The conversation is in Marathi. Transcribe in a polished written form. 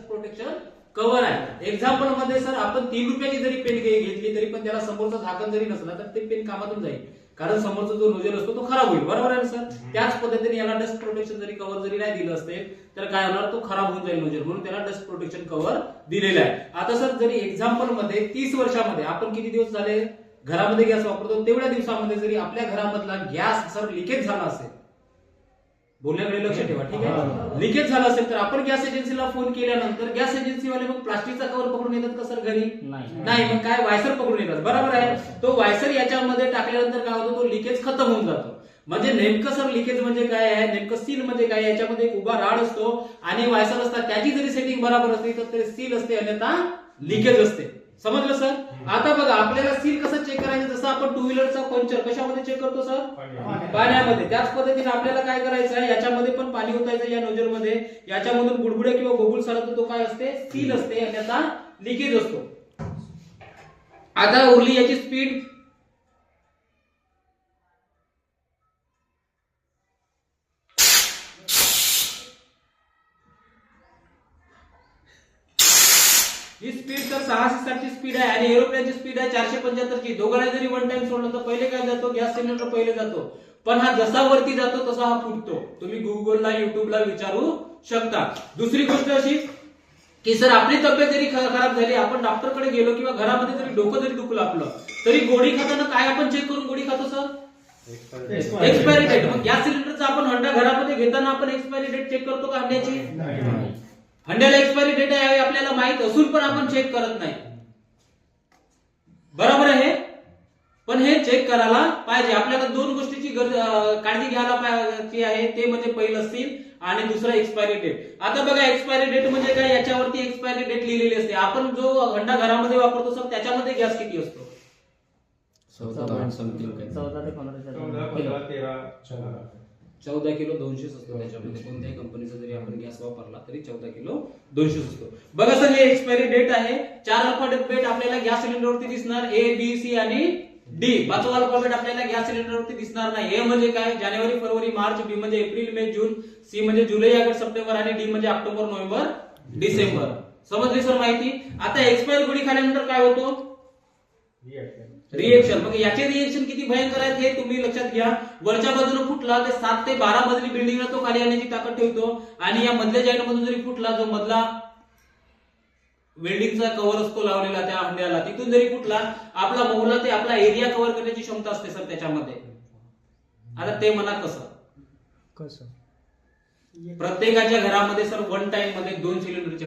डस्ट प्रोटेक्शन कव्हर आहे. एक्झाम्पल मध्ये सर आपण 3 रुपयाची जरी पेन घेतली तरी पण त्याला समोरचं झाकण जरी नसलं तर ते पेन कामातून जाईल, कारण समोरचा जो नोजल असतो तो खराब होईल. बरोबर आहे ना सर? त्याच पद्धतीने याला डस्ट प्रोटेक्शन जरी कव्हर जरी नाही दिलं असेल तर काय होणार, तो खराब होऊन जाईल नोजल, म्हणून त्याला डस्ट प्रोटेक्शन कव्हर दिलेलं आहे. आता सर जरी एक्झाम्पल मध्ये 30 वर्षामध्ये आपण किती दिवस झाले घरामध्ये गॅस वापरतो, तेवढ्या दिवसामध्ये जरी आपल्या घरामधला गॅस सर लिकेज झाला असेल, बोलण्याकडे लक्ष ठेवा, ठीक आहे, लिकेज झाला असेल तर आपण गॅस एजन्सीला फोन केल्यानंतर गॅस एजन्सीवाले मग प्लास्टिकचा कव्हर पकडून येतात का सर घरी? नाही, मग काय वायसर पकडून येतात. बरोबर आहे. तो वायसर याच्यामध्ये टाकल्यानंतर काय होतं, तो लिकेज खतम होऊन जातो. म्हणजे नेमकं सर लिकेज म्हणजे काय आहे, नेमकं सील म्हणजे काय, याच्यामध्ये एक उभा राड असतो आणि वायसर असतात, त्याची जरी सेटिंग बरोबर असते तर ते सील असते, अन्यथा लिकेज असते. समजलं सर? आता बघा आपल्याला सील कसं चेक करायचं, जसं आपण टू व्हीलरचा पंक्चर कशामध्ये चेक करतो सर? पाण्यामध्ये. त्याच पद्धतीने आपल्याला काय करायचं आहे, याच्यामध्ये पण पाणी ओतायचं या नोजल मध्ये, याच्यामधून बुडबुडे किंवा गोगुल साला तो काय असते, सील असते, अन्यथा लिकेज असतो. आता उरली याची स्पीड. ही स्पीड तर 660 ची स्पीड आहे आणि एरोप्लेनची स्पीड आहे 475 ची. दोघांना जरी वन टाइम सोडलं तर पहिले काय जातो, गॅस सिलेंडर पहिले जातो, पण हा जसा वरती जातो तसा हा फुटतो. तुम्ही गुगलला युट्यूबला विचारू शकता. दुसरी गोष्ट अशी की सर आपली तब्येत जरी खराब झाली, आपण डॉक्टरकडे गेलो किंवा घरामध्ये जरी डोकं जरी दुखलं आपलं, तरी गोळी खाताना काय आपण चेक करून गोळी खातो सर? Expiry date. मग गॅस सिलेंडरचा आपण हंडा घरामध्ये घेताना आपण एक्सपायरी डेट चेक करतो का हंड्याची? हंड्याला एक्सपायरी डेट आहे आपल्याला माहित असून पण आपण चेक करत नाही. बरोबर आहे. पण हे चेक करायला पाहिजे. आपल्याला दोन गोष्टीची काळजी घ्यायला पाहिजे आहे, ते म्हणजे पहिलं सील आणि दुसरं एक्सपायरी डेट. आता बघा एक्सपायरी डेट म्हणजे काय, याच्यावरती एक्सपायरी डेट लिहिलेली असते. आपण जो हंडा घरामध्ये वापरतो सर त्याच्यामध्ये गॅस किती असतो? 14 किलो 200 असतो त्याच्यामध्ये. कोणत्याही कंपनीचा जरी आपण गॅस वापरला तरी 14 किलो 200 असतो. बघा सर हे एक्सपायरी डेट आहे. 4 अल्फाबेट आपल्याला गॅस सिलेंडरवरती दिसणार, ए बी सी आणि डी. 5वा अल्फाबेट आपल्याला गॅस सिलेंडरवरती दिसणार नाही. ए म्हणजे काय, जानेवारी फरवरी मार्च, बी म्हणजे एप्रिल मे जून, सी म्हणजे जुलै ऑगस्ट सप्टेंबर आणि डी म्हणजे ऑक्टोबर नोव्हेंबर डिसेंबर. समजली सर माहिती? आता एक्सपायर गोळी खाल्यानंतर काय होतो? रिएक्शन. मग याचे रिएक्शन किती भयंकर आहेत हे तुम्ही लक्षात घ्या. वरच्या बाजूने फुटला ते 7 ते 12 मजली बिल्डिंगला तो खाली येण्याची ताकद ठेवतो आणि या मधल्या जॉईंट मधून जरी फुटला, जो मधला वेल्डिंगचा कव्हर असतो लावलेला त्या हंड्याला, तिथून जरी फुटला, आपला मौला ते आपला एरिया कव्हर करण्याची क्षमता असते सर त्याच्यामध्ये. आता ते म्हणा कसं? प्रत्येकाच्या घरामध्ये सर वन टाइम मध्ये 2 सिलेंडरचे